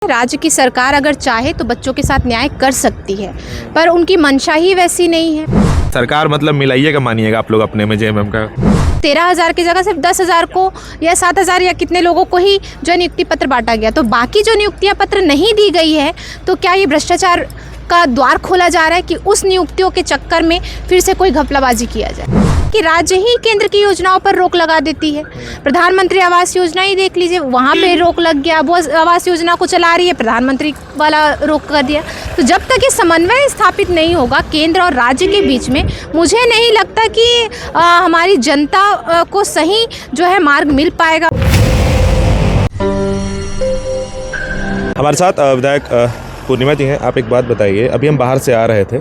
राज्य की सरकार अगर चाहे तो बच्चों के साथ न्याय कर सकती है, पर उनकी मंशा ही वैसी नहीं है। सरकार मतलब मिलाइएगा मानिएगा आप लोग अपने में जेएमएम का 13,000 की जगह सिर्फ 10,000 को या 7,000 या कितने लोगों को ही जो नियुक्ति पत्र बांटा गया, तो बाकी जो नियुक्तियां पत्र नहीं दी गई है तो क्या ये भ्रष्टाचार का द्वार खोला जा रहा है कि उस नियुक्तियों के चक्कर में फिर से कोई घपलाबाजी किया जाए कि राज्य ही केंद्र की योजनाओं पर रोक लगा देती है। प्रधानमंत्री आवास योजना ही देख लीजिए, वहाँ पे रोक लग गया। वो आवास योजना को चला रही है, प्रधानमंत्री वाला रोक कर दिया। तो जब तक ये समन्वय स्थापित नहीं होगा केंद्र और राज्य के बीच में, मुझे नहीं लगता कि हमारी जनता को सही जो है मार्ग मिल पाएगा। हमारे साथ विधायक पूर्णिमा जी हैं। आप एक बात बताइए, अभी हम बाहर से आ रहे थे,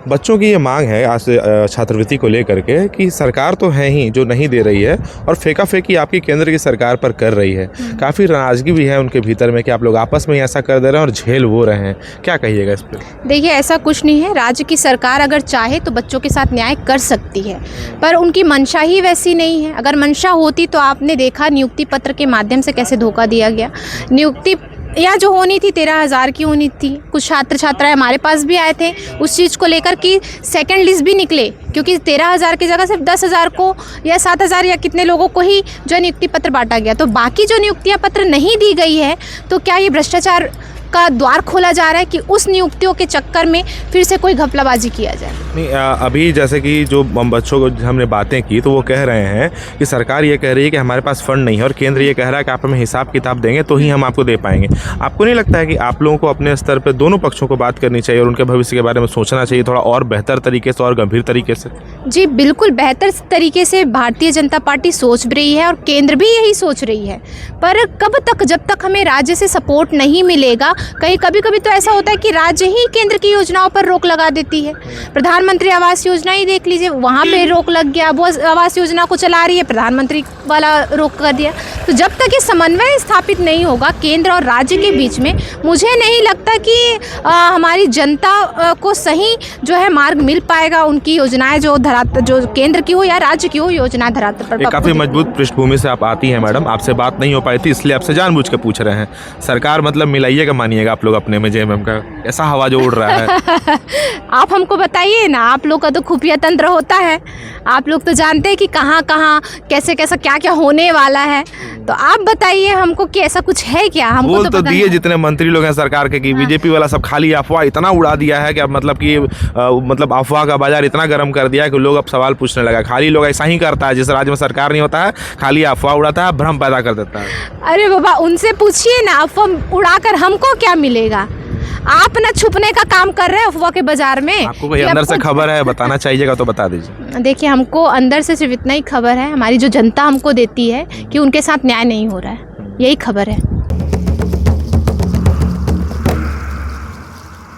बच्चों की ये मांग है आज से छात्रवृत्ति को लेकर के कि सरकार तो है ही जो नहीं दे रही है और फेंका फेंकी आपकी केंद्र की सरकार पर कर रही है। काफ़ी नाराजगी भी है उनके भीतर में कि आप लोग आपस में ऐसा कर दे रहे हैं और झेल वो रहे हैं। क्या कहिएगा इस पर? देखिए, ऐसा कुछ नहीं है। राज्य की सरकार अगर चाहे तो बच्चों के साथ न्याय कर सकती है, पर उनकी मंशा ही वैसी नहीं है। अगर मंशा होती तो आपने देखा नियुक्ति पत्र के माध्यम से कैसे धोखा दिया गया। नियुक्ति या जो होनी थी 13,000 की होनी थी। कुछ छात्र छात्राएं हमारे पास भी आए थे उस चीज़ को लेकर कि सेकंड लिस्ट भी निकले, क्योंकि 13,000 की जगह सिर्फ 10,000 को या 7,000 या कितने लोगों को ही जो नियुक्ति पत्र बांटा गया। तो बाकी जो नियुक्तियां पत्र नहीं दी गई है तो क्या ये भ्रष्टाचार का द्वार खोला जा रहा है कि उस नियुक्तियों के चक्कर में फिर से कोई घपलाबाजी किया जाए? नहीं, अभी जैसे कि जो बच्चों को हमने बातें की तो वो कह रहे हैं कि सरकार ये कह रही है कि हमारे पास फंड नहीं है और केंद्र ये कह रहा है कि आप हमें हिसाब किताब देंगे तो ही हम आपको दे पाएंगे। आपको नहीं लगता है कि आप लोगों को अपने स्तर पर दोनों पक्षों को बात करनी चाहिए और उनके भविष्य के बारे में सोचना चाहिए थोड़ा और बेहतर तरीके से और गंभीर तरीके से? जी बिल्कुल, बेहतर तरीके से भारतीय जनता पार्टी सोच रही है और केंद्र भी यही सोच रही है, पर कब तक, जब तक हमें राज्य से सपोर्ट नहीं मिलेगा। कभी कभी तो ऐसा होता है कि राज्य ही केंद्र की योजनाओं पर रोक लगा देती है। प्रधानमंत्री आवास योजना ही देख लीजिए, वहाँ पे रोक लग गया। वो आवास योजना को चला रही है, प्रधानमंत्री वाला रोक कर दिया। तो जब तक ये समन्वय स्थापित नहीं होगा केंद्र और राज्य के बीच में, मुझे नहीं लगता कि हमारी जनता को सही जो है मार्ग मिल पाएगा। उनकी योजनाएं जो केंद्र की हो या राज्य की हो, योजनाएं धरातल पर। काफ़ी मजबूत पृष्ठभूमि से आप आती हैं मैडम, आपसे बात नहीं हो पाई थी इसलिए आपसे जानबूझ के पूछ रहे हैं। सरकार मतलब मिलाइएगा मानिएगा आप लोग अपने में जेएमएम का, ऐसा हवा जो उड़ रहा है। आप हमको बताइए ना, आप लोग का तो खुफिया तंत्र होता है, आप लोग तो जानते हैं कि कहाँ कहाँ कैसे कैसा क्या क्या होने वाला है। तो आप बताइए हमको कि ऐसा कुछ है क्या? हमको बोल तो दिए जितने मंत्री लोग हैं सरकार के कि बीजेपी वाला सब खाली अफवाह इतना उड़ा दिया है कि अब मतलब अफवाह का बाजार इतना गर्म कर दिया है कि लोग अब सवाल पूछने लगा। खाली लोग ऐसा ही करता है, जिस राज्य में सरकार नहीं होता है खाली अफवाह उड़ाता है, भ्रम पैदा कर देता है। अरे बाबा, उनसे पूछिए ना, अफवाह उड़ाकर हमको क्या मिलेगा? आप ना छुपने का काम कर रहे हैं अफवाह के बाजार में। आपको कोई अंदर से खबर है, बताना चाहिएगा तो बता दीजिए। देखिए, हमको अंदर से सिर्फ इतना ही खबर है, हमारी जो जनता हमको देती है कि उनके साथ न्याय नहीं हो रहा है, यही खबर है।